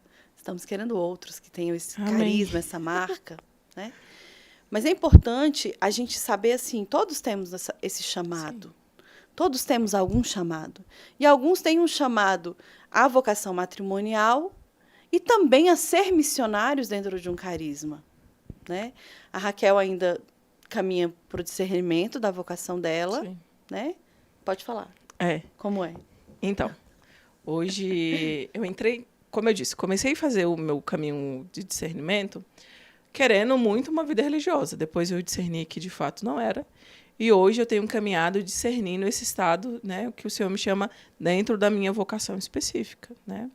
S1: estamos querendo outros que tenham esse
S2: Amém.
S1: carisma, essa marca, né? Mas é importante a gente saber, assim, todos temos esse chamado.
S2: Sim.
S1: Todos temos algum chamado. E alguns têm um chamado à vocação matrimonial e também a ser missionários dentro de um carisma, né? A Raquel ainda caminha para o discernimento da vocação dela,
S2: Sim.
S1: né? Pode falar.
S2: É.
S1: Como é?
S2: Então, hoje eu entrei, como eu disse, comecei a fazer o meu caminho de discernimento querendo muito uma vida religiosa. Depois eu discerni que de fato não era. E hoje eu tenho caminhado discernindo esse estado, né, o que o Senhor me chama dentro da minha vocação específica, né?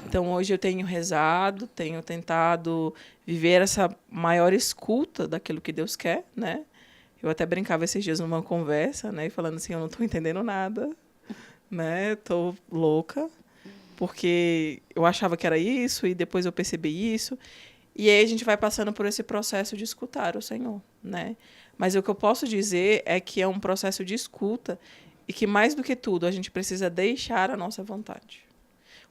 S2: Então hoje eu tenho rezado, tenho tentado viver essa maior escuta daquilo que Deus quer, né? Eu até brincava esses dias numa conversa, né, falando assim, eu não estou entendendo nada, né? Tô louca, porque eu achava que era isso e depois eu percebi isso. E aí a gente vai passando por esse processo de escutar o Senhor, né? Mas o que eu posso dizer é que é um processo de escuta e que, mais do que tudo, a gente precisa deixar a nossa vontade.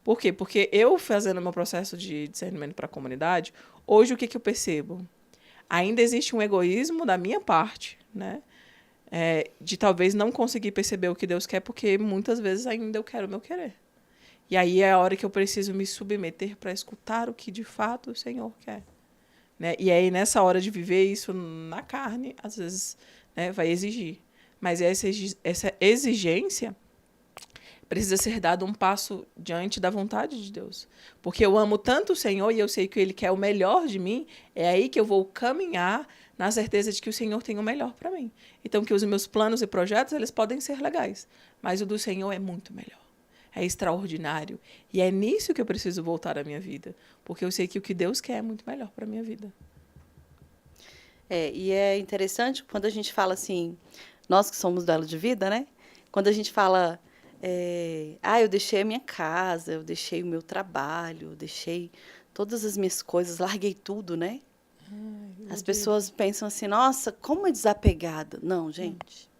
S2: Por quê? Porque eu, fazendo o meu processo de discernimento para a comunidade, hoje o que eu percebo? Ainda existe um egoísmo da minha parte, né? De talvez não conseguir perceber o que Deus quer, porque muitas vezes ainda eu quero o meu querer. E aí é a hora que eu preciso me submeter para escutar o que de fato o Senhor quer, né? E aí, nessa hora de viver isso na carne, às vezes, né, vai exigir. Mas essa exigência precisa ser dado um passo diante da vontade de Deus. Porque eu amo tanto o Senhor e eu sei que Ele quer o melhor de mim, é aí que eu vou caminhar na certeza de que o Senhor tem o melhor para mim. Então, que os meus planos e projetos, eles podem ser legais, mas o do Senhor é muito melhor. É extraordinário. E é nisso que eu preciso voltar à minha vida. Porque eu sei que o que Deus quer é muito melhor para a minha vida.
S1: E é interessante quando a gente fala assim, nós que somos duelo de vida, né? Quando a gente fala, eu deixei a minha casa, eu deixei o meu trabalho, eu deixei todas as minhas coisas, larguei tudo, né? As pessoas pensam assim, nossa, como é desapegada. Não, gente.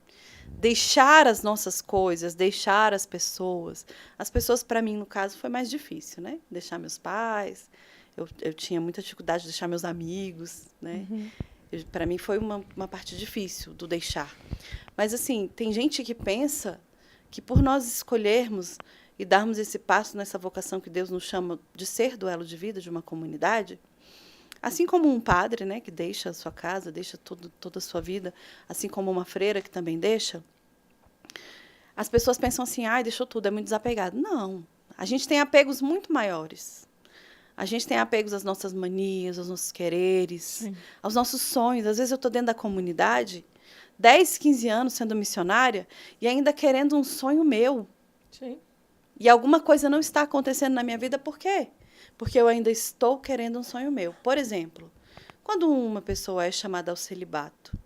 S1: Deixar as nossas coisas, deixar as pessoas. As pessoas, para mim, no caso, foi mais difícil, né? Deixar meus pais. Eu tinha muita dificuldade de deixar meus amigos, né? Para mim foi uma parte difícil do deixar. Mas, assim, tem gente que pensa que por nós escolhermos e darmos esse passo nessa vocação que Deus nos chama de ser duelo de vida de uma comunidade, assim como um padre, né, que deixa a sua casa, deixa toda a sua vida, assim como uma freira que também deixa, as pessoas pensam assim, deixou tudo, é muito desapegado. Não, a gente tem apegos muito maiores. A gente tem apegos às nossas manias, aos nossos quereres, sim, aos nossos sonhos. Às vezes eu estou dentro da comunidade, 10, 15 anos sendo missionária, e ainda querendo um sonho meu.
S2: Sim.
S1: E alguma coisa não está acontecendo na minha vida, por quê? Porque eu ainda estou querendo um sonho meu. Por exemplo, quando uma pessoa é chamada ao celibato,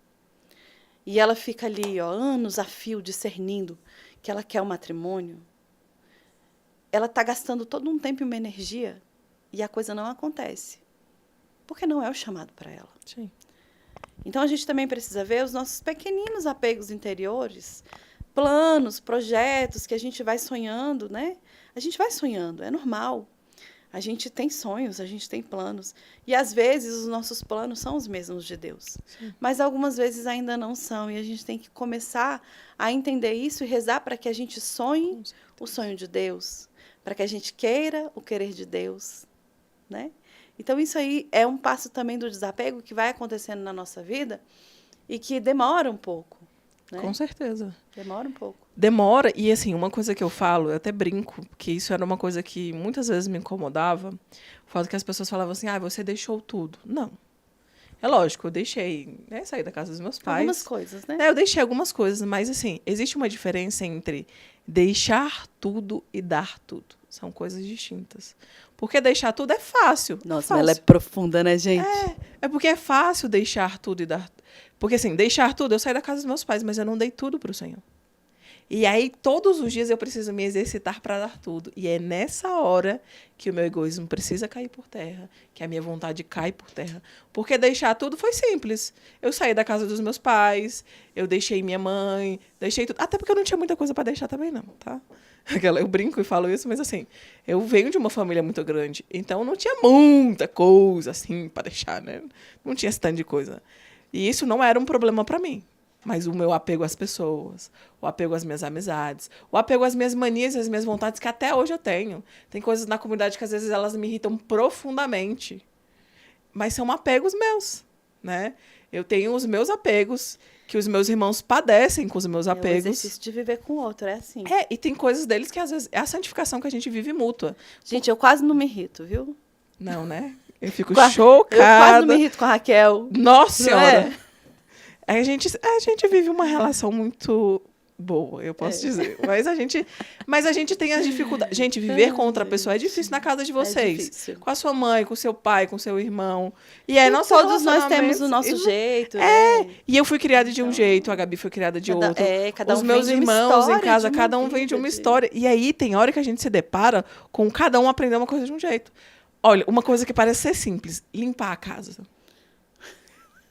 S1: e ela fica ali, anos a fio, discernindo que ela quer um matrimônio, ela está gastando todo um tempo e uma energia, e a coisa não acontece. Porque não é o chamado para ela.
S2: Sim.
S1: Então, a gente também precisa ver os nossos pequeninos apegos interiores, planos, projetos que a gente vai sonhando, né? A gente vai sonhando, é normal. A gente tem sonhos, a gente tem planos. E, às vezes, os nossos planos são os mesmos de Deus. Sim. Mas, algumas vezes, ainda não são. E a gente tem que começar a entender isso e rezar para que a gente sonhe o sonho de Deus. Para que a gente queira o querer de Deus, né? Então, isso aí é um passo também do desapego que vai acontecendo na nossa vida e que demora um pouco. Né?
S2: Com certeza.
S1: Demora um pouco.
S2: Demora, e assim, uma coisa que eu falo, eu até brinco, porque isso era uma coisa que muitas vezes me incomodava, o fato que as pessoas falavam assim, você deixou tudo. Não. É lógico, eu deixei, né, sair da casa dos meus pais.
S1: Algumas coisas, né?
S2: Eu deixei algumas coisas, mas assim, existe uma diferença entre deixar tudo e dar tudo. São coisas distintas. Porque deixar tudo é fácil.
S1: Nossa,
S2: fácil.
S1: Ela é profunda, né, gente?
S2: É porque é fácil deixar tudo e dar. Porque assim, deixar tudo, eu saí da casa dos meus pais, mas eu não dei tudo para o Senhor. E aí, todos os dias eu preciso me exercitar para dar tudo. E é nessa hora que o meu egoísmo precisa cair por terra, que a minha vontade cai por terra. Porque deixar tudo foi simples. Eu saí da casa dos meus pais, eu deixei minha mãe, deixei tudo. Até porque eu não tinha muita coisa para deixar também, não, tá? Eu brinco e falo isso, mas assim, eu venho de uma família muito grande, então não tinha muita coisa assim para deixar, né? Não tinha esse tanto de coisa. E isso não era um problema para mim. Mas o meu apego às pessoas, o apego às minhas amizades, o apego às minhas manias e às minhas vontades, que até hoje eu tenho. Tem coisas na comunidade que às vezes elas me irritam profundamente. Mas são apegos meus, né? Eu tenho os meus apegos, que os meus irmãos padecem com os meus
S1: É o
S2: apegos.
S1: exercício de viver com o outro, é assim.
S2: E tem coisas deles que às vezes é a santificação que a gente vive mútua.
S1: Gente, eu quase não me irrito, viu?
S2: Não, né? Eu fico
S1: Eu quase
S2: chocada.
S1: não me irrito com a Raquel.
S2: Nossa
S1: Não
S2: Senhora!
S1: é?
S2: A gente vive uma relação muito boa, eu posso dizer. Mas a gente tem as dificuldades. Gente, viver com outra pessoa é difícil na casa de vocês.
S1: difícil.
S2: Com a sua mãe, com o seu pai, com o seu irmão. E aí,
S1: E todos nós temos o nosso jeito, né?
S2: E eu fui criada de um jeito, a Gabi foi criada de outro.
S1: Cada
S2: Os
S1: um
S2: meus
S1: vem de uma
S2: irmãos em
S1: história,
S2: casa,
S1: de uma
S2: cada um vem de uma
S1: vida,
S2: história. E aí tem hora que a gente se depara com cada um aprender uma coisa de um jeito. Olha, uma coisa que parece ser simples, limpar a casa.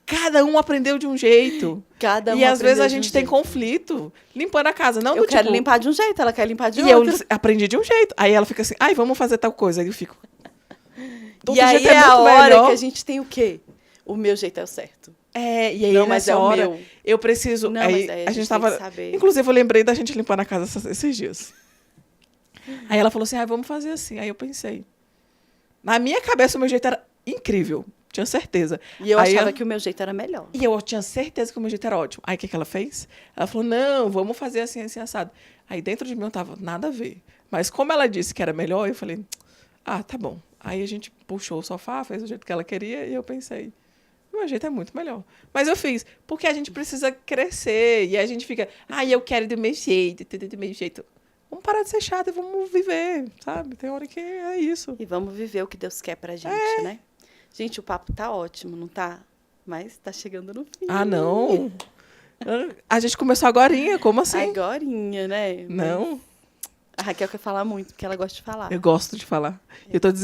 S2: Cada um aprendeu de um jeito.
S1: Cada um
S2: E às vezes
S1: aprendeu
S2: a
S1: de um
S2: gente tem
S1: jeito.
S2: conflito limpando a casa. Não
S1: Eu
S2: do
S1: quero
S2: tipo,
S1: limpar de um jeito, ela quer limpar de
S2: e eu
S1: outro.
S2: aprendi de um jeito. Aí ela fica assim, ai, vamos fazer tal coisa. Aí eu fico. "Do
S1: E
S2: outro
S1: aí
S2: jeito
S1: é a
S2: muito
S1: hora
S2: melhor."
S1: que a gente tem o quê? O meu jeito é o certo.
S2: E aí
S1: Não, mas
S2: nessa
S1: é o
S2: hora,
S1: meu.
S2: eu preciso.
S1: Não,
S2: aí
S1: mas aí
S2: a gente tava.
S1: tem que saber.
S2: Inclusive, eu lembrei da gente limpando a casa esses dias. Aí ela falou assim, ai, vamos fazer assim. Aí eu pensei. Na minha cabeça, o meu jeito era incrível. Tinha certeza.
S1: E eu
S2: Aí
S1: achava que o meu jeito era melhor.
S2: E eu tinha certeza que o meu jeito era ótimo. Aí o que ela fez? Ela falou, não, vamos fazer assim, assim, assado. Aí dentro de mim eu tava, nada a ver. Mas como ela disse que era melhor, eu falei, ah, tá bom. Aí a gente puxou o sofá, fez do jeito que ela queria, e eu pensei, o meu jeito é muito melhor. Mas eu fiz, porque a gente precisa crescer, e a gente fica, eu quero do meu jeito, tudo do meu jeito. Vamos parar de ser chato e vamos viver, sabe? Tem hora que é isso.
S1: E vamos viver o que Deus quer pra gente, né? Gente, o papo tá ótimo, não tá? Mas tá chegando no fim.
S2: Ah, não? A gente começou agorinha, como assim?
S1: Agorinha, né?
S2: Não.
S1: A Raquel quer falar muito, porque ela gosta de falar.
S2: Eu gosto de falar.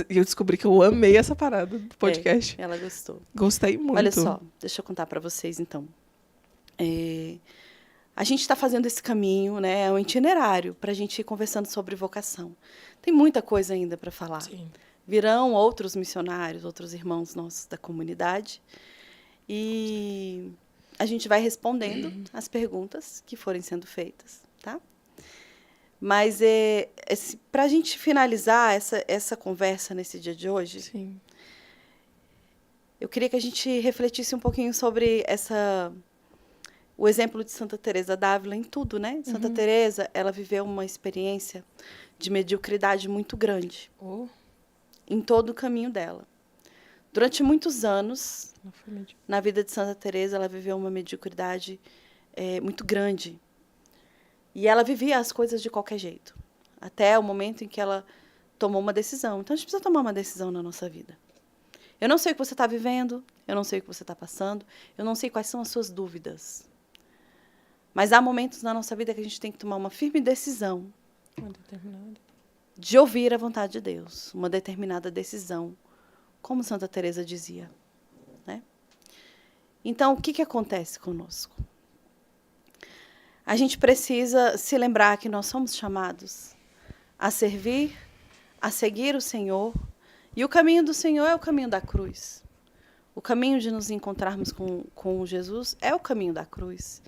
S2: Eu descobri que eu amei essa parada do podcast.
S1: Ela gostou.
S2: Gostei muito.
S1: Olha só, deixa eu contar pra vocês, então. A gente está fazendo esse caminho, né? É um itinerário para a gente ir conversando sobre vocação. Tem muita coisa ainda para falar.
S2: Sim.
S1: Virão outros missionários, outros irmãos nossos da comunidade. E a gente vai respondendo as perguntas que forem sendo feitas, tá? Mas para a gente finalizar essa conversa nesse dia de hoje,
S2: Sim.
S1: eu queria que a gente refletisse um pouquinho sobre o exemplo de Santa Teresa d'Ávila em tudo, né? Santa Teresa, ela viveu uma experiência de mediocridade muito grande em todo o caminho dela. Durante muitos anos, na vida de Santa Teresa, ela viveu uma mediocridade muito grande. E ela vivia as coisas de qualquer jeito, até o momento em que ela tomou uma decisão. Então, a gente precisa tomar uma decisão na nossa vida. Eu não sei o que você está vivendo, eu não sei o que você está passando, eu não sei quais são as suas dúvidas. Mas há momentos na nossa vida que a gente tem que tomar uma firme decisão de ouvir a vontade de Deus, uma determinada decisão, como Santa Teresa dizia, né? Então, o que acontece conosco? A gente precisa se lembrar que nós somos chamados a servir, a seguir o Senhor, e o caminho do Senhor é o caminho da cruz. O caminho de nos encontrarmos com Jesus é o caminho da cruz.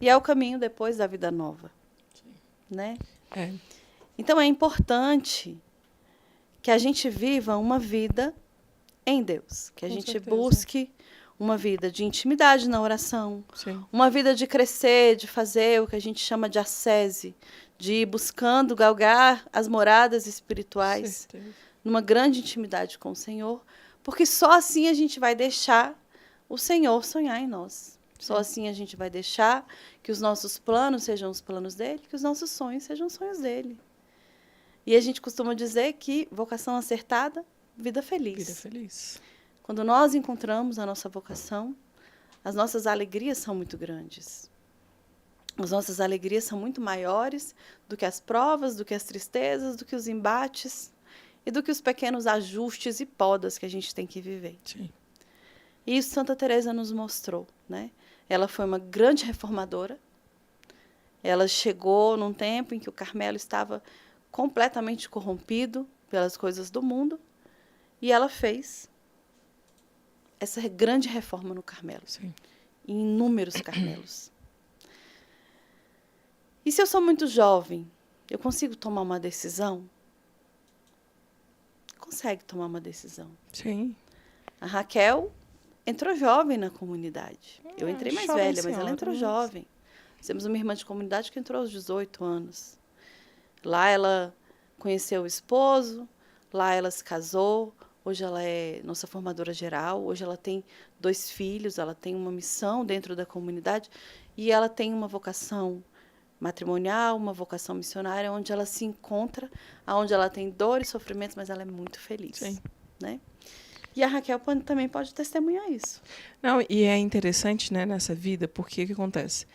S1: E é o caminho depois da vida nova. Né? Então, é importante que a gente viva uma vida em Deus. Que a gente busque uma vida de intimidade na oração.
S2: Sim.
S1: Uma vida de crescer, de fazer o que a gente chama de ascese. De ir buscando, galgar as moradas espirituais. Numa grande intimidade com o Senhor. Porque só assim a gente vai deixar o Senhor sonhar em nós. Só assim a gente vai deixar que os nossos planos sejam os planos dele, que os nossos sonhos sejam os sonhos dele. E a gente costuma dizer que vocação acertada, vida feliz.
S2: Vida feliz.
S1: Quando nós encontramos a nossa vocação, as nossas alegrias são muito grandes. As nossas alegrias são muito maiores do que as provas, do que as tristezas, do que os embates e do que os pequenos ajustes e podas que a gente tem que viver.
S2: Sim.
S1: E isso Santa Teresa nos mostrou, né? Ela foi uma grande reformadora. Ela chegou num tempo em que o Carmelo estava completamente corrompido pelas coisas do mundo, e ela fez essa grande reforma no Carmelo,
S2: Sim.
S1: em inúmeros Carmelos. E se eu sou muito jovem, eu consigo tomar uma decisão? Consegue tomar uma decisão.
S2: Sim.
S1: A Raquel entrou jovem na comunidade. Eu entrei mais
S2: jovem
S1: velha, mas ela
S2: senhora,
S1: entrou
S2: mas-
S1: jovem. Nós temos uma irmã de comunidade que entrou aos 18 anos. Lá ela conheceu o esposo, lá ela se casou, hoje ela é nossa formadora geral, hoje ela tem 2 filhos, ela tem uma missão dentro da comunidade e ela tem uma vocação matrimonial, uma vocação missionária, onde ela se encontra, onde ela tem dor e sofrimentos, mas ela é muito feliz.
S2: Sim.
S1: Né? E a Raquel também pode testemunhar isso.
S2: Não, e é interessante, né, nessa vida, porque o que acontece?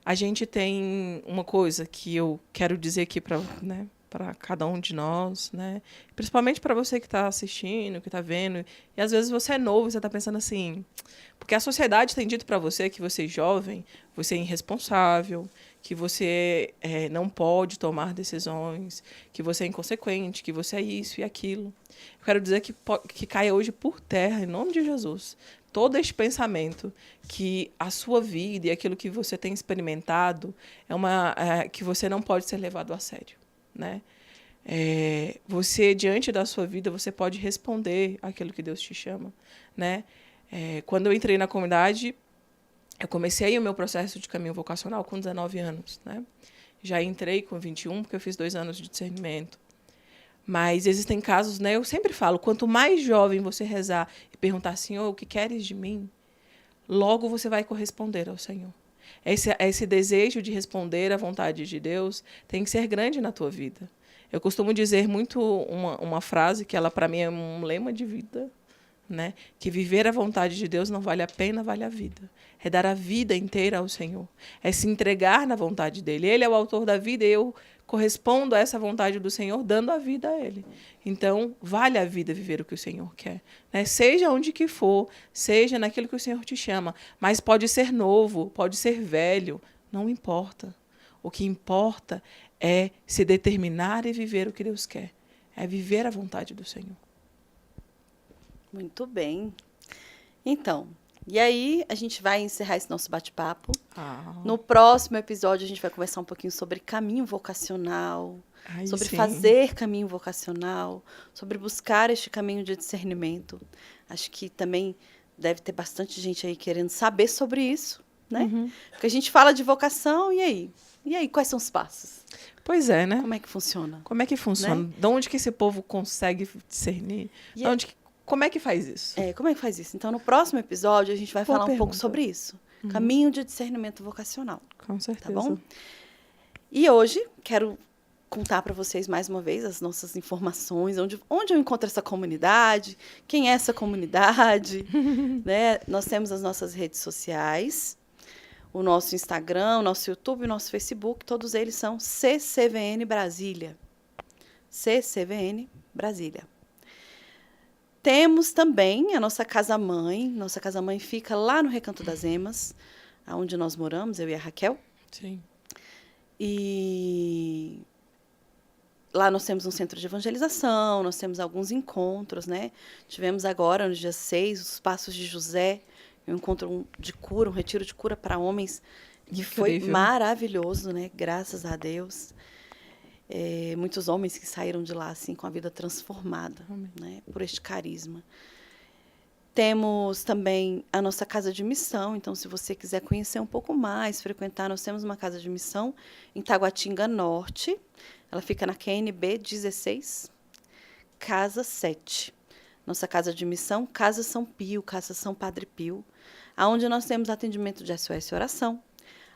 S2: A gente tem uma coisa que eu quero dizer aqui para, né, para cada um de nós, né? Principalmente para você que está assistindo, que está vendo, e às vezes você é novo, você está pensando assim, porque a sociedade tem dito para você que você é jovem, você é irresponsável, que você não pode tomar decisões, que você é inconsequente, que você é isso e aquilo. Eu quero dizer que caia hoje por terra, em nome de Jesus, todo este pensamento que a sua vida e aquilo que você tem experimentado que você não pode ser levado a sério, né? Você, diante da sua vida, você pode responder aquilo que Deus te chama, né? Quando eu entrei na comunidade, eu comecei o meu processo de caminho vocacional com 19 anos, né? Já entrei com 21, porque eu fiz 2 anos de discernimento. Mas existem casos, né? Eu sempre falo, quanto mais jovem você rezar e perguntar, Senhor, o que queres de mim? Logo você vai corresponder ao Senhor. Esse desejo de responder à vontade de Deus tem que ser grande na tua vida. Eu costumo dizer muito uma frase que ela, para mim, é um lema de vida, né? Que viver a vontade de Deus não vale a pena, vale a vida. É dar a vida inteira ao Senhor. É se entregar na vontade dEle. Ele é o autor da vida e eu correspondo a essa vontade do Senhor, dando a vida a Ele. Então, vale a vida viver o que o Senhor quer. Né? Seja onde que for, seja naquilo que o Senhor te chama. Mas pode ser novo, pode ser velho, não importa. O que importa é se determinar e viver o que Deus quer. É viver a vontade do Senhor.
S1: Muito bem. Então, e aí a gente vai encerrar esse nosso bate-papo. No próximo episódio, a gente vai conversar um pouquinho sobre caminho vocacional, sobre
S2: sim.
S1: fazer caminho vocacional, sobre buscar este caminho de discernimento. Acho que também deve ter bastante gente aí querendo saber sobre isso, né?
S2: Uhum.
S1: Porque a gente fala de vocação, e aí? E aí, quais são os passos?
S2: Pois é, né?
S1: Como é que funciona?
S2: Como é que funciona?
S1: Né?
S2: De onde que esse povo consegue discernir? Como é que faz isso?
S1: Como é que faz isso? Então, no próximo episódio, a gente vai
S2: Boa
S1: falar um pouco
S2: pergunta.
S1: sobre isso. Caminho de discernimento vocacional.
S2: Com certeza.
S1: Tá bom? E hoje, quero contar para vocês mais uma vez as nossas informações, onde eu encontro essa comunidade, quem é essa comunidade. Né? Nós temos as nossas redes sociais, o nosso Instagram, o nosso YouTube, o nosso Facebook, todos eles são CCVN Brasília. CCVN Brasília. Temos também a nossa casa-mãe. Nossa casa-mãe fica lá no Recanto das Emas, onde nós moramos, eu e a Raquel.
S2: Sim.
S1: E lá nós temos um centro de evangelização, nós temos alguns encontros, né? Tivemos agora, no dia 6, os Passos de José, um encontro de cura, um retiro de cura para homens, que foi maravilhoso, né? Graças a Deus. Muitos homens que saíram de lá assim com a vida transformada, né, por este carisma. Temos também a nossa casa de missão, então se você quiser conhecer um pouco mais, frequentar, nós temos uma casa de missão em Taguatinga Norte. Ela fica na QNB 16, Casa 7. Nossa casa de missão, Casa São Pio, Casa São Padre Pio, onde nós temos atendimento de SOS Oração,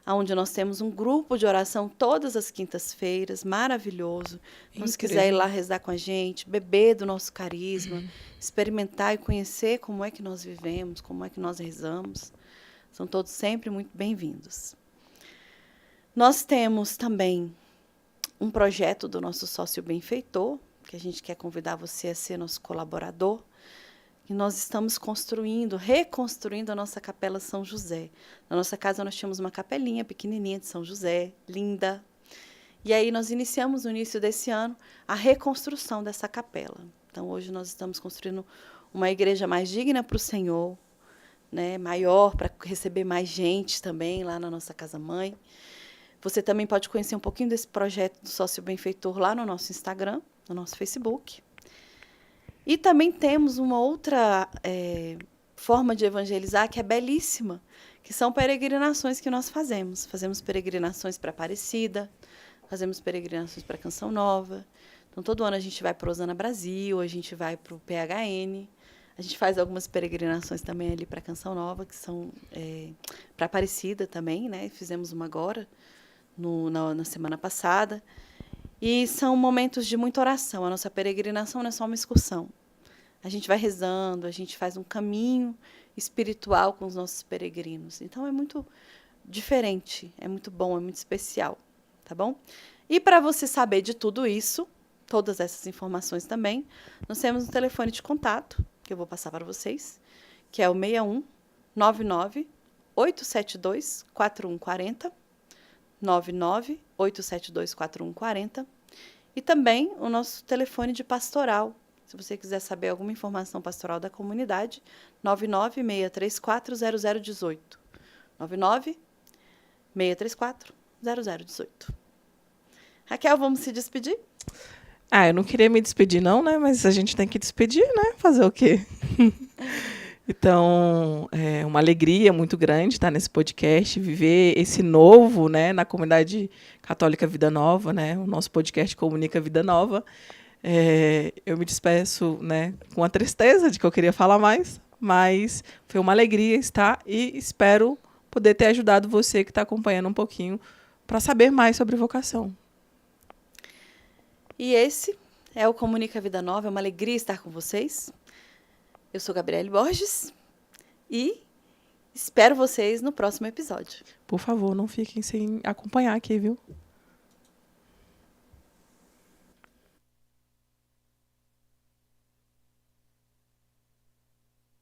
S1: onde nós temos um grupo de oração todas as quintas-feiras, maravilhoso. Então, se quiser ir lá rezar com a gente, beber do nosso carisma, experimentar e conhecer como é que nós vivemos, como é que nós rezamos, são todos sempre muito bem-vindos. Nós temos também um projeto do nosso sócio benfeitor, que a gente quer convidar você a ser nosso colaborador, que nós estamos reconstruindo a nossa Capela São José. Na nossa casa nós tínhamos uma capelinha pequenininha de São José, linda. E aí nós iniciamos no início desse ano a reconstrução dessa capela. Então hoje nós estamos construindo uma igreja mais digna para o Senhor, né, maior, para receber mais gente também lá na nossa casa-mãe. Você também pode conhecer um pouquinho desse projeto do Sócio Benfeitor lá no nosso Instagram, no nosso Facebook. E também temos uma outra forma de evangelizar que é belíssima, que são peregrinações que nós fazemos. Fazemos peregrinações para Aparecida, fazemos peregrinações para Canção Nova. Então, todo ano a gente vai para Osana Brasil, a gente vai para o PHN, a gente faz algumas peregrinações também ali para Canção Nova, que são para Aparecida também, né? Fizemos uma agora, na semana passada. E são momentos de muita oração. A nossa peregrinação não é só uma excursão. A gente vai rezando, a gente faz um caminho espiritual com os nossos peregrinos. Então, é muito diferente, é muito bom, é muito especial, tá bom? E para você saber de tudo isso, todas essas informações também, nós temos um telefone de contato, que eu vou passar para vocês, que é o 61 99 872 4140, 99 872 4140, e também o nosso telefone de pastoral. Se você quiser saber alguma informação pastoral da comunidade, 996340018. 996340018. Raquel, vamos se despedir?
S2: Eu não queria me despedir não, né? Mas a gente tem que despedir, né? Fazer o quê? Então, é uma alegria muito grande estar nesse podcast, viver esse novo, né, na comunidade católica Vida Nova, né? O nosso podcast comunica Vida Nova. Eu me despeço, né, com a tristeza de que eu queria falar mais, mas foi uma alegria estar e espero poder ter ajudado você que está acompanhando um pouquinho para saber mais sobre vocação.
S1: E esse é o Comunica Vida Nova, é uma alegria estar com vocês. Eu sou Gabriele Borges e espero vocês no próximo episódio.
S2: Por favor, não fiquem sem acompanhar aqui, viu?